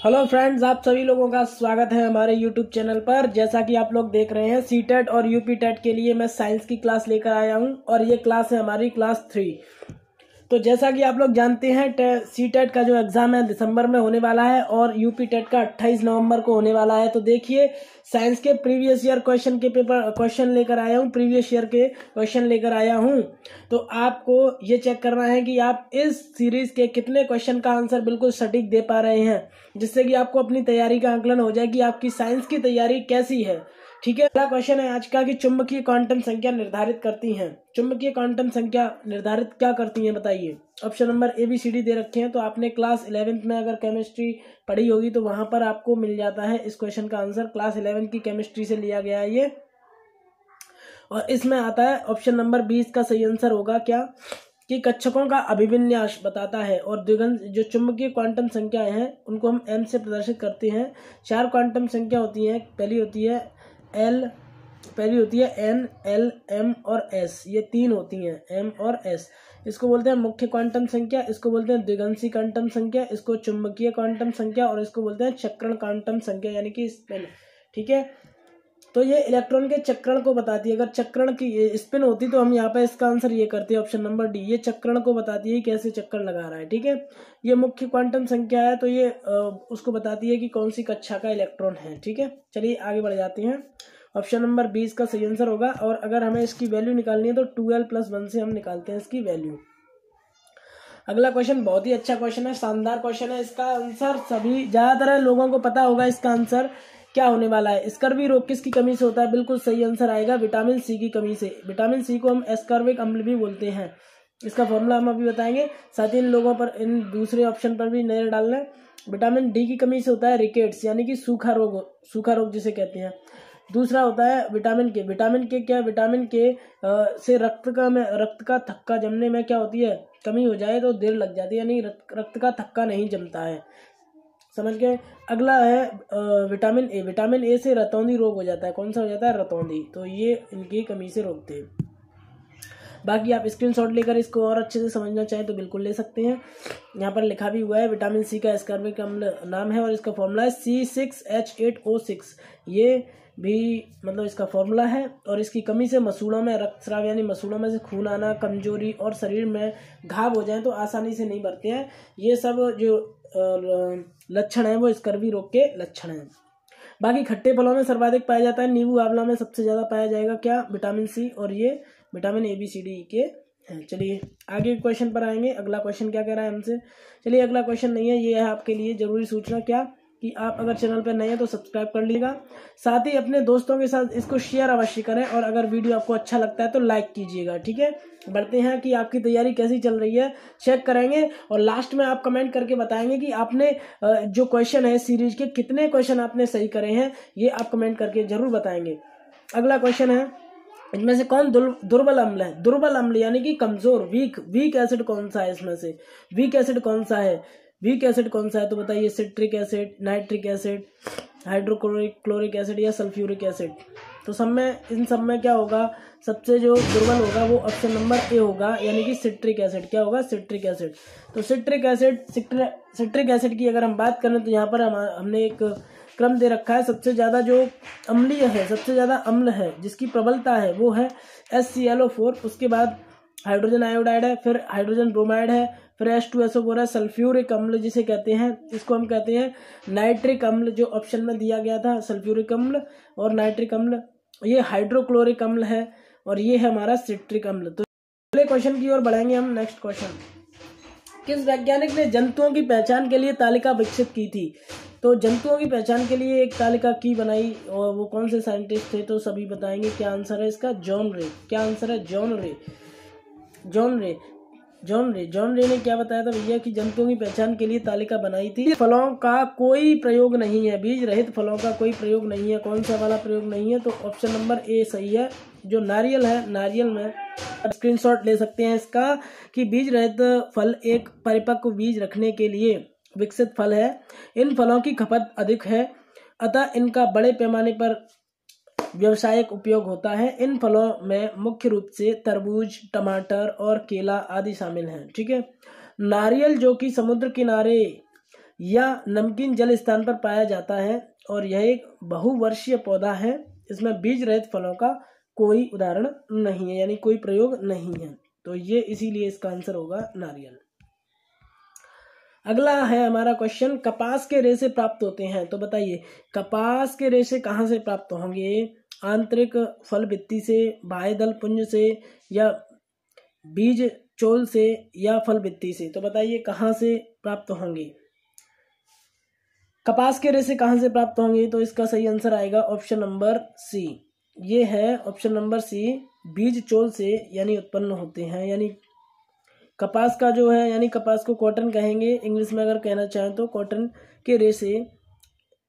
Hello friends, आप सभी लोगों का स्वागत है हमारे यूट्यूब चैनल पर। जैसा कि आप लोग देख रहे हैं, सीटेट और यूपी टेट के लिए मैं साइंस की क्लास लेकर आया हूं और ये क्लास है हमारी क्लास 3। तो जैसा कि आप लोग जानते हैं, सीटेट का जो एग्जाम है दिसंबर में होने वाला है और यूपी टेट का 28 नवंबर को होने वाला है। तो देखिए, साइंस के प्रीवियस ईयर क्वेश्चन लेकर आया हूँ, प्रीवियस ईयर के क्वेश्चन लेकर आया हूँ। तो आपको ये चेक करना है कि आप इस सीरीज के कितने क्वेश्चन का आंसर बिल्कुल सटीक दे पा रहे हैं, जिससे कि आपको अपनी तैयारी का आकलन हो जाए कि आपकी साइंस की तैयारी कैसी है। ठीक है, अगला क्वेश्चन है आज का कि चुंबकीय क्वांटम संख्या निर्धारित करती हैं। चुंबकीय क्वांटम संख्या निर्धारित क्या करती हैं, बताइए। ऑप्शन नंबर ABCD दे रखे हैं। तो आपने क्लास 11th में अगर केमिस्ट्री पढ़ी होगी तो वहां पर आपको मिल जाता है इस क्वेश्चन का आंसर। क्लास 11 की केमिस्ट्री से लिया गया है ये, और इसमें आता है ऑप्शन नंबर 20 का सही आंसर होगा क्या, कि कक्षकों का अभिविन्यास बताता है। और द्विघन जो चुंबकीय क्वांटम संख्याएं हैं उनको हम m से प्रदर्शित करते हैं। 4 क्वांटम संख्या होती हैं। पहली होती है n, l, m और s। ये 3 होती हैं, m और s। इसको बोलते हैं मुख्य क्वांटम संख्या, इसको बोलते हैं द्विघंसी क्वांटम संख्या, इसको चुंबकीय क्वांटम संख्या और इसको बोलते हैं चक्रण क्वांटम संख्या, यानी कि स्पिन। ठीक है, तो ये इलेक्ट्रॉन के चक्रण को बताती है। अगर चक्रण की स्पिन होती तो हम यहाँ पे इसका आंसर ये करते हैं, ऑप्शन नंबर डी। ये चक्रण को बताती है कैसे चक्कर लगा रहा है। ठीक है, ये मुख्य क्वांटम संख्या है, तो ये उसको बताती है कि कौन सी कक्षा का इलेक्ट्रॉन है। ठीक है, चलिए आगे बढ़ जाते हैं। ऑप्शन नंबर 20 का सही आंसर होगा। और अगर हमें इसकी वैल्यू निकालनी है तो 12+1 से हम निकालते हैं इसकी वैल्यू। अगला क्वेश्चन बहुत ही अच्छा क्वेश्चन है, शानदार क्वेश्चन है। इसका आंसर सभी ज्यादातर लोगों को पता होगा। इसका आंसर क्या होने वाला है, स्कर्वी रोग किसकी कमी से होता है। बिल्कुल सही आंसर आएगा विटामिन सी की कमी से। विटामिन सी को हम एस्कॉर्बिक अम्ल भी बोलते हैं। इसका फॉर्मूला हम अभी बताएंगे। साथ ही इन लोगों पर, इन दूसरे ऑप्शन पर भी नजर डालना है। विटामिन डी की कमी से होता है रिकेट्स, यानी कि सूखा रोग जिसे कहते हैं। दूसरा होता है विटामिन के। विटामिन के से रक्त का थक्का जमने में क्या होती है, कमी हो जाए तो देर लग जाती है, यानी रक्त का थक्का नहीं जमता है। समझ गए। अगला है विटामिन ए। विटामिन ए से रतौंधी रोग हो जाता है। कौन सा हो जाता है, रतौंधी। तो ये इनकी कमी से रोकते हैं। बाकी आप स्क्रीनशॉट लेकर इसको और अच्छे से समझना चाहें तो बिल्कुल ले सकते हैं। यहाँ पर लिखा भी हुआ है, विटामिन सी का एस्कॉर्बिक अम्ल नाम है और इसका फॉर्मूला है C6H8O6। ये भी मतलब इसका फॉर्मूला है। और इसकी कमी से मसूड़ों में रक्तस्राव, यानी मसूड़ों में से खून आना, कमजोरी और शरीर में घाव हो जाए तो आसानी से नहीं भरते हैं। ये सब जो लक्षण है वो स्कर्वी रोग के लक्षण हैं। बाकी खट्टे फलों में सर्वाधिक पाया जाता है। नींबू आंवला में सबसे ज्यादा पाया जाएगा क्या, विटामिन सी, और ये विटामिन ABCD के हैं। चलिए आगे क्वेश्चन पर आएंगे। अगला क्वेश्चन क्या कह रहा है हमसे। चलिए अगला क्वेश्चन नहीं है, ये है आपके लिए जरूरी सूचना क्या, कि आप अगर चैनल पर नए हैं तो सब्सक्राइब कर लीजिएगा। साथ ही अपने दोस्तों के साथ इसको शेयर अवश्य करें, और अगर वीडियो आपको अच्छा लगता है तो लाइक कीजिएगा। ठीक है, बढ़ते हैं कि आपकी तैयारी कैसी चल रही है, चेक करेंगे। और लास्ट में आप कमेंट करके बताएंगे कि आपने जो क्वेश्चन है सीरीज के कितने क्वेश्चन आपने सही करे हैं, ये आप कमेंट करके जरूर बताएंगे। अगला क्वेश्चन है, इनमें से कौन दुर्बल अम्ल है। दुर्बल अम्ल यानी कि कमजोर, वीक एसिड कौन सा है। इसमें से वीक एसिड कौन सा है, तो बताइए। Citric acid, nitric acid, hydrochloric acid या सल्फ्यूरिक एसिड। तो इन सब में क्या होगा, सबसे जो दुर्बल होगा वो ऑप्शन नंबर ए होगा, यानी कि सिट्रिक एसिड। क्या होगा, सिट्रिक एसिड। तो सिट्रिक एसिड की अगर हम बात करें तो यहाँ पर हमने एक क्रम दे रखा है। सबसे ज्यादा जो अम्लीय है, सबसे ज्यादा अम्ल है, जिसकी प्रबलता है वो है HClO4। उसके बाद हाइड्रोजन आयोडाइड है, फिर हाइड्रोजन ब्रोमाइड है, फिर H2SO4 है। सल्फ्यूरिक अम्ल जिसे कहते हैं, इसको हम कहते हैं नाइट्रिक अम्ल, जो ऑप्शन में दिया गया था। सल्फ्यूरिक अम्ल और नाइट्रिक अम्ल, ये हाइड्रोक्लोरिक अम्ल है, और ये है हमारा सिट्रिक अम्ल। तो अगले क्वेश्चन की ओर बढ़ेंगे हम। नेक्स्ट क्वेश्चन, किस वैज्ञानिक ने जंतुओं की पहचान के लिए तालिका विकसित की थी। तो जंतुओं की पहचान के लिए एक तालिका की बनाई, और वो कौन से साइंटिस्ट थे, तो सभी बताएंगे। क्या आंसर है इसका, जॉन रे। क्या आंसर है, जॉन रे ने क्या बताया था भैया, कि जंतुओं की पहचान के लिए तालिका बनाई थी। फलों का कोई प्रयोग नहीं है, बीज रहित फलों का कोई प्रयोग नहीं है। कौन सा वाला प्रयोग नहीं है, तो ऑप्शन नंबर ए सही है। जो नारियल है, नारियल में स्क्रीनशॉट ले सकते हैं इसका, कि बीज रहित फल एक परिपक्व बीज रखने के लिए विकसित फल है। इन फलों की खपत अधिक है, अतः इनका बड़े पैमाने पर व्यावसायिक उपयोग होता है। इन फलों में मुख्य रूप से तरबूज, टमाटर और केला आदि शामिल हैं। ठीक है, नारियल जो कि समुद्र किनारे या नमकीन जल स्थान पर पाया जाता है और यह एक बहुवर्षीय पौधा है। इसमें बीज रहित फलों का कोई उदाहरण नहीं है, यानी कोई प्रयोग नहीं है। तो ये इसीलिए इसका आंसर होगा नारियल। अगला है हमारा क्वेश्चन, कपास के रेशे प्राप्त होते हैं। तो बताइए कपास के रेशे कहाँ से प्राप्त होंगे? आंतरिक फल भित्ति से, बाह्य दल पुंज से, या बीज चोल से, या फल भित्ति से। तो बताइए कहाँ से प्राप्त होंगे? कपास के रेशे कहाँ से प्राप्त होंगे? तो इसका सही आंसर आएगा ऑप्शन नंबर सी। ये है ऑप्शन नंबर सी, बीज चोल से यानी उत्पन्न होते हैं। यानी कपास का जो है, यानी कपास को कॉटन कहेंगे इंग्लिश में अगर कहना चाहें तो, कॉटन के रेशे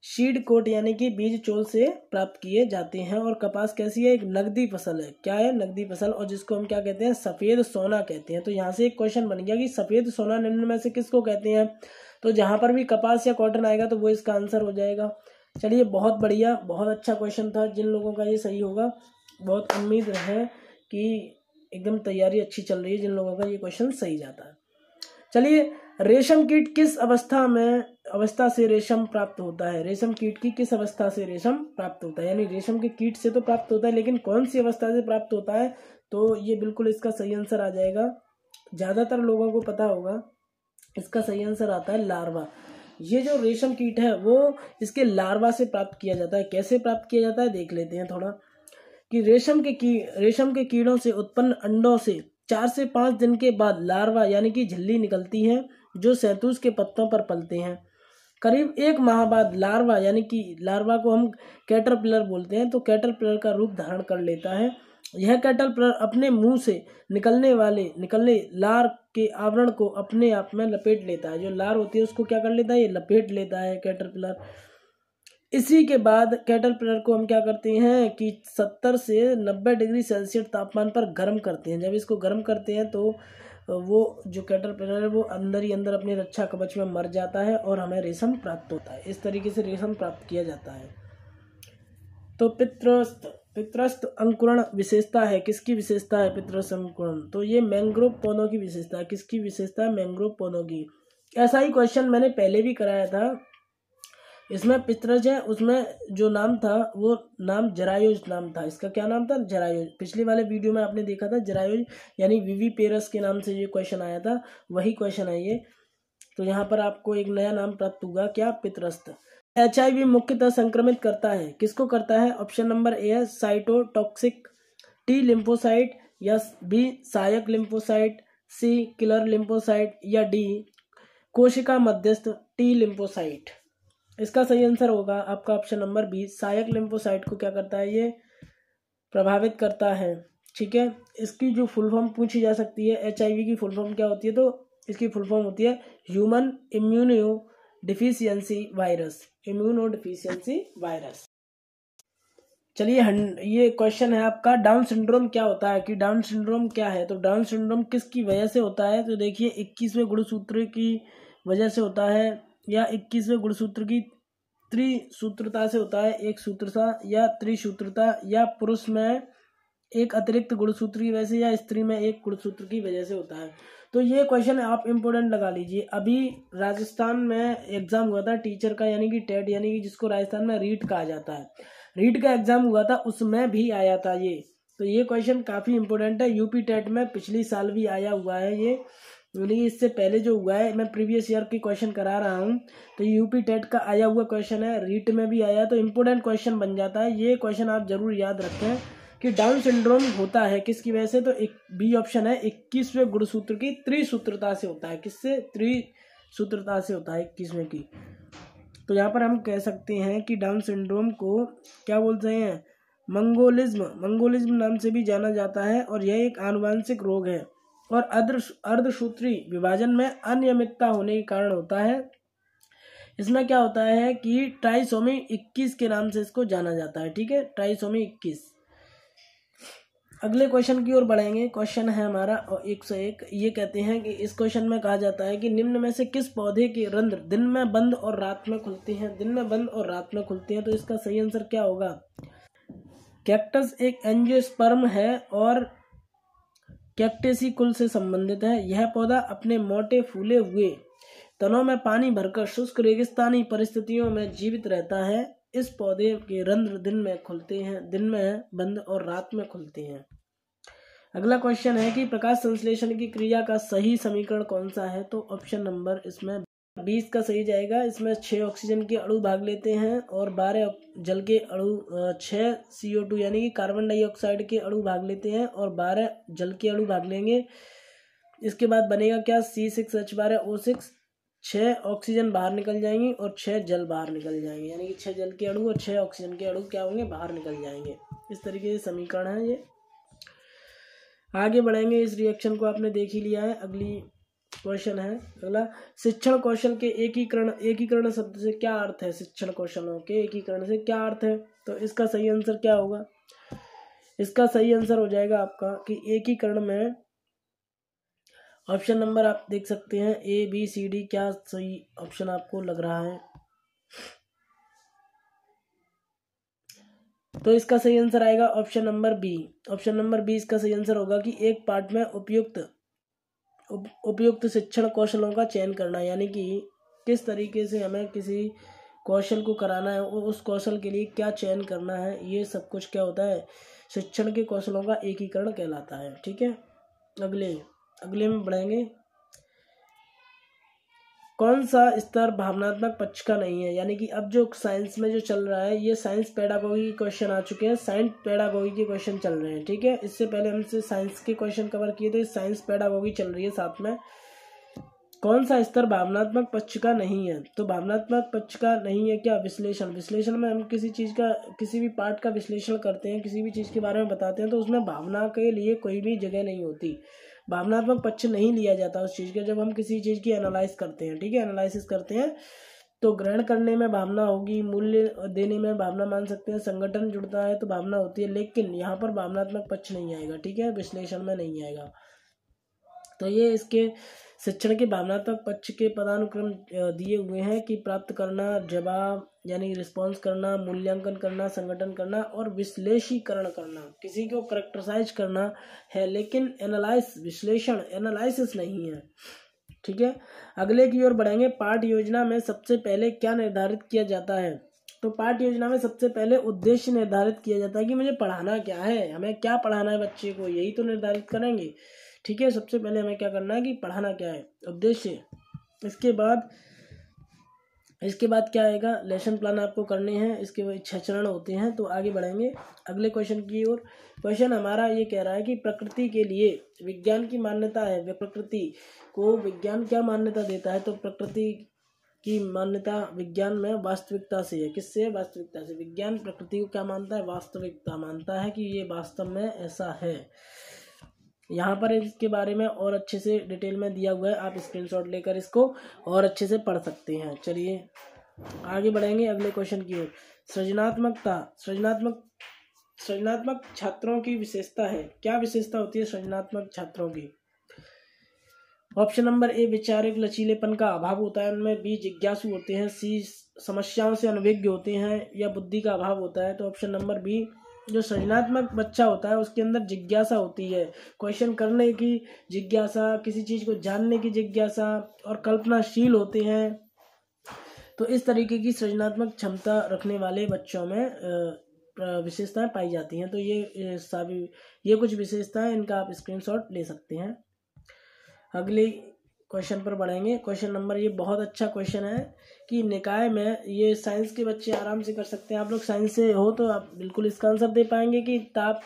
सीड कोट यानी कि बीज चोल से प्राप्त किए जाते हैं। और कपास कैसी है? एक नकदी फसल है। क्या है? नकदी फसल, और जिसको हम क्या कहते हैं? सफेद सोना कहते हैं। तो यहाँ से एक क्वेश्चन बन गया कि सफेद सोना निम्न में से किसको कहते हैं? तो जहाँ पर भी कपास या कॉटन आएगा तो वो इसका आंसर हो जाएगा। चलिए बहुत बढ़िया, बहुत अच्छा क्वेश्चन था। जिन लोगों का ये सही होगा, बहुत उम्मीद है कि एकदम तैयारी अच्छी चल रही है जिन लोगों का ये क्वेश्चन सही जाता है। चलिए, रेशम कीट किस अवस्था से रेशम प्राप्त होता है? रेशम कीट की किस अवस्था से रेशम प्राप्त होता है? यानी रेशम के कीट से तो प्राप्त होता है, लेकिन कौन सी अवस्था से प्राप्त होता है? तो ये बिल्कुल इसका सही आंसर आ जाएगा। ज्यादातर लोगों को पता होगा, इसका सही आंसर आता है लार्वा। ये जो रेशम कीट है वो इसके लार्वा से प्राप्त किया जाता है। कैसे प्राप्त किया जाता है देख लेते हैं थोड़ा, कि रेशम के कीड़ों से उत्पन्न अंडों से 4 से 5 दिन के बाद लार्वा यानी कि झिल्ली निकलती है, जो शहतूत के पत्तों पर पलते हैं। करीब 1 माह बाद लार्वा यानी कि लार्वा को हम कैटरपिलर बोलते हैं, तो कैटरपिलर का रूप धारण कर लेता है। यह कैटरपिलर अपने मुंह से निकलने लार के आवरण को अपने आप में लपेट लेता है। जो लार होती है उसको क्या कर लेता है? ये लपेट लेता है कैटरपिलर। इसी के बाद कैटरपिलर को हम क्या करते हैं कि 70 से 90 डिग्री सेल्सियस तापमान पर गर्म करते हैं। जब इसको गर्म करते हैं तो वो जो कैटरपिलर है वो अंदर ही अंदर अपने रक्षा कवच में मर जाता है और हमें रेशम प्राप्त होता है। इस तरीके से रेशम प्राप्त किया जाता है। तो पितरस्थ अंकुरण विशेषता है। किसकी विशेषता है पितरस्थ अंकुरण? तो ये मैंग्रोव पौधों की विशेषता है। किसकी विशेषता है? मैंग्रोव पौधों की। ऐसा ही क्वेश्चन मैंने पहले भी कराया था। इसमें पितरज है, उसमें जो नाम था वो नाम जरायुज नाम था। इसका क्या नाम था? जरायुज। पिछले वाले वीडियो में आपने देखा था जरायुज यानी विविपेरस के नाम से ये क्वेश्चन आया था, वही क्वेश्चन है ये। तो यहाँ पर आपको एक नया नाम प्राप्त होगा, क्या? पितरस्थ। HIV मुख्यतः संक्रमित करता है। किसको करता है? ऑप्शन नंबर ए है साइटोटॉक्सिक टी लिम्फोसाइट, या बी सहायक लिम्फोसाइट, सी किलर लिम्फोसाइट, या डी कोशिका मध्यस्थ टी लिम्फोसाइट। इसका सही आंसर होगा आपका ऑप्शन नंबर बी, सहायक लिम्फोसाइट को क्या करता है? ये प्रभावित करता है। ठीक है, इसकी जो फुल फॉर्म पूछी जा सकती है, HIV की फुल फॉर्म क्या होती है? तो इसकी फुल फॉर्म होती है human immuno deficiency virus. Immuno deficiency virus. चलिए, ये क्वेश्चन है आपका, डाउन सिंड्रोम क्या होता है? कि डाउन सिंड्रोम क्या है? तो डाउन सिंड्रोम किसकी वजह से होता है? तो देखिए 21वें गुणसूत्र की वजह से होता है, या 21वें गुणसूत्र की त्रिसूत्रता से होता है, एक सूत्रता या त्रिसूत्रता, या पुरुष में एक अतिरिक्त गुणसूत्र की वजह से, या स्त्री में एक गुणसूत्र की वजह से होता है। तो ये क्वेश्चन आप इम्पोर्टेंट लगा लीजिए। अभी राजस्थान में एग्जाम हुआ था टीचर का, यानी कि टेट, यानी कि जिसको राजस्थान में रीट कहा जाता है। रीट का एग्जाम हुआ था, उसमें भी आया था ये। तो ये क्वेश्चन काफी इंपॉर्टेंट है। यूपी टेट में पिछली साल भी आया हुआ है ये, यानी इससे पहले जो हुआ है, मैं प्रीवियस ईयर की क्वेश्चन करा रहा हूँ। तो यूपी टेट का आया हुआ क्वेश्चन है, रीट में भी आया है, तो इम्पोर्टेंट क्वेश्चन बन जाता है। ये क्वेश्चन आप जरूर याद रखें कि डाउन सिंड्रोम होता है किसकी वजह से? तो एक बी ऑप्शन है, 21वें गुणसूत्र की त्रिसूत्रता से होता है। किससे? त्रिसूत्रता से होता है 21वें की। तो यहाँ पर हम कह सकते हैं कि डाउन सिंड्रोम को क्या बोलते हैं? मंगोलिज्म नाम से भी जाना जाता है, और यह एक आनुवांशिक रोग है और अर्धसूत्री विभाजन में अनियमितता होने के कारण होता है। इसमें क्या होता है कि ट्राइसोमी 21 के नाम से इसको जाना जाता है। ठीक है, ट्राइसोमी 21। अगले क्वेश्चन की ओर बढ़ेंगे। क्वेश्चन है हमारा 101। ये कहते हैं कि इस क्वेश्चन में कहा जाता है कि निम्न में से किस पौधे के रंध्र दिन में बंद और रात में खुलते हैं? दिन में बंद और रात में खुलते हैं। तो इसका सही आंसर क्या होगा? कैक्टस एक एंजियोस्पर्म है और कैक्टेसी कुल से संबंधित है। यह पौधा अपने मोटे फूले हुए तनों में पानी भरकर शुष्क रेगिस्तानी परिस्थितियों में जीवित रहता है। इस पौधे के रंध्र दिन में खुलते हैं, दिन में बंद और रात में खुलते हैं। अगला क्वेश्चन है कि प्रकाश संश्लेषण की क्रिया का सही समीकरण कौन सा है? तो ऑप्शन नंबर इसमें 20 का सही जाएगा। इसमें 6 ऑक्सीजन के अणु भाग लेते हैं और 12 जल के अणु 6 CO2 यानी कि कार्बन डाइऑक्साइड के अणु भाग लेते हैं और 12 जल के अणु भाग लेंगे। इसके बाद बनेगा क्या? C6H12O6। 6 ऑक्सीजन बाहर निकल जाएंगी और 6 जल बाहर निकल जाएंगे, यानी कि 6 जल के अणु और 6 ऑक्सीजन के अणु क्या होंगे? बाहर निकल जाएंगे। इस तरीके से समीकरण है ये। आगे बढ़ेंगे, इस रिएक्शन को आपने देख ही लिया है। अगली क्वेश्चन है अगला, शिक्षण कौशल के एकीकरण। एकीकरण शब्द से क्या अर्थ है? शिक्षण कौशलों के एकीकरण से क्या अर्थ है? तो इसका सही आंसर क्या होगा? इसका सही आंसर हो जाएगा आपका कि एकीकरण में ऑप्शन नंबर आप देख सकते हैं ABCD। क्या सही ऑप्शन आपको लग रहा है? तो इसका सही आंसर आएगा option number B. Option number B इसका सही आंसर होगा कि एक पाठ में उपयुक्त शिक्षण कौशलों का चयन करना, यानी कि किस तरीके से हमें किसी कौशल को कराना है और उस कौशल के लिए क्या चयन करना है, ये सब कुछ क्या होता है? शिक्षण के कौशलों का एकीकरण कहलाता है। ठीक है, अगले में बढ़ेंगे। कौन सा स्तर भावनात्मक पक्ष का नहीं है? यानी कि अब जो साइंस में जो चल रहा है, ये साइंस पेडागोगी के क्वेश्चन आ चुके हैं, साइंस पेडागोगी के क्वेश्चन चल रहे हैं। ठीक है, इससे पहले हमसे साइंस के क्वेश्चन कवर किए थे, साइंस पेडागोगी चल रही है साथ में। कौन सा स्तर भावनात्मक पक्ष का नहीं है? तो भावनात्मक पक्ष का नहीं है क्या? विश्लेषण। विश्लेषण में हम किसी चीज़ का, किसी भी पार्ट का विश्लेषण करते हैं, किसी भी चीज़ के बारे में बताते हैं, तो उसमें भावना के लिए कोई भी जगह नहीं होती। भावनात्मक पक्ष नहीं लिया जाता उस चीज़ का जब हम किसी चीज़ की एनालाइज करते हैं। ठीक है, एनालिसिस करते हैं तो ग्रहण करने में भावना होगी, मूल्य देने में भावना मान सकते हैं, संगठन जुड़ता है तो भावना होती है, लेकिन यहाँ पर भावनात्मक पक्ष नहीं आएगा। ठीक है, विश्लेषण में नहीं आएगा। तो ये इसके शिक्षण के भावनात्मक पक्ष के पदानुक्रम दिए हुए हैं कि प्राप्त करना, जवाब यानी रिस्पॉन्स करना, मूल्यांकन करना, संगठन करना और विश्लेषीकरण करना, किसी को करेक्टराइज करना है, लेकिन एनालिसिस नहीं है। ठीक है, अगले की ओर बढ़ेंगे। पाठ योजना में सबसे पहले क्या निर्धारित किया जाता है? तो पाठ योजना में सबसे पहले उद्देश्य निर्धारित किया जाता है कि मुझे पढ़ाना क्या है, हमें क्या पढ़ाना है बच्चे को, यही तो निर्धारित करेंगे। ठीक है, सबसे पहले हमें क्या करना है कि पढ़ाना क्या है, उद्देश्य। इसके बाद क्या आएगा? लेसन प्लान आपको करने हैं, इसके बाद 6 चरण होते हैं। तो आगे बढ़ेंगे अगले क्वेश्चन की ओर। क्वेश्चन हमारा ये कह रहा है कि प्रकृति के लिए विज्ञान की मान्यता है। प्रकृति को विज्ञान क्या मान्यता देता है? तो प्रकृति की मान्यता विज्ञान में वास्तविकता से है। किससे? वास्तविकता से। विज्ञान प्रकृति को क्या मानता है? वास्तविकता मानता है कि ये वास्तव में ऐसा है। यहाँ पर इसके बारे में और अच्छे से डिटेल में दिया हुआ है, आप स्क्रीनशॉट लेकर इसको और अच्छे से पढ़ सकते हैं। चलिए आगे बढ़ेंगे अगले क्वेश्चन की ओर। सृजनात्मक छात्रों की विशेषता है। क्या विशेषता होती है सृजनात्मक छात्रों की? ऑप्शन नंबर ए वैचारिक लचीलेपन का अभाव होता है उनमें, बी जिज्ञासु होते हैं, सी समस्याओं से अनभिज्ञ होते हैं, या बुद्धि का अभाव होता है। तो ऑप्शन नंबर बी, जो सृजनात्मक बच्चा होता है उसके अंदर जिज्ञासा होती है, क्वेश्चन करने की जिज्ञासा, किसी चीज़ को जानने की जिज्ञासा और कल्पनाशील होते हैं। तो इस तरीके की सृजनात्मक क्षमता रखने वाले बच्चों में विशेषताएं पाई जाती हैं। तो ये कुछ विशेषताएं, इनका आप स्क्रीनशॉट ले सकते हैं। अगले क्वेश्चन पर बढ़ेंगे। क्वेश्चन नंबर, ये बहुत अच्छा क्वेश्चन है कि निकाय में, ये साइंस के बच्चे आराम से कर सकते हैं। आप लोग साइंस से हो तो आप बिल्कुल इसका आंसर दे पाएंगे कि ताप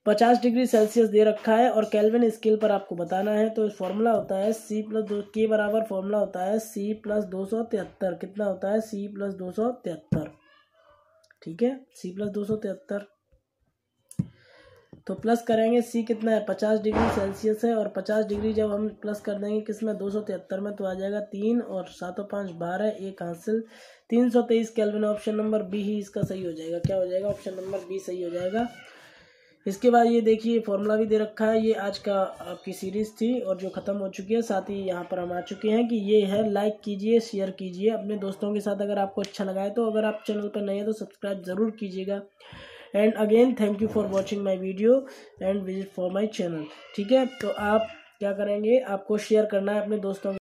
50 डिग्री सेल्सियस दे रखा है और केल्विन स्केल पर आपको बताना है। तो फॉर्मूला होता है C+2 बराबर फॉर्मूला होता है C+273। कितना होता है? C+273। ठीक है, C+273। तो प्लस करेंगे, C कितना है? 50 डिग्री सेल्सियस है, और 50 डिग्री जब हम प्लस कर देंगे किसमें? 273 में, तो आ जाएगा 3 और 7 और 5 12, 1 हासिल 323 केल्विन। ऑप्शन नंबर बी ही इसका सही हो जाएगा। क्या हो जाएगा? ऑप्शन नंबर बी सही हो जाएगा। इसके बाद ये देखिए फॉर्मूला भी दे रखा है। ये आज का आपकी सीरीज़ थी और जो ख़त्म हो चुकी है, साथ ही यहाँ पर हम आ चुके हैं कि ये है, लाइक कीजिए, शेयर कीजिए अपने दोस्तों के साथ अगर आपको अच्छा लगा है तो। अगर आप चैनल पर नए हैं तो सब्सक्राइब ज़रूर कीजिएगा। And again thank you for watching my video and visit for my channel. ठीक है, तो आप क्या करेंगे? आपको शेयर करना है अपने दोस्तों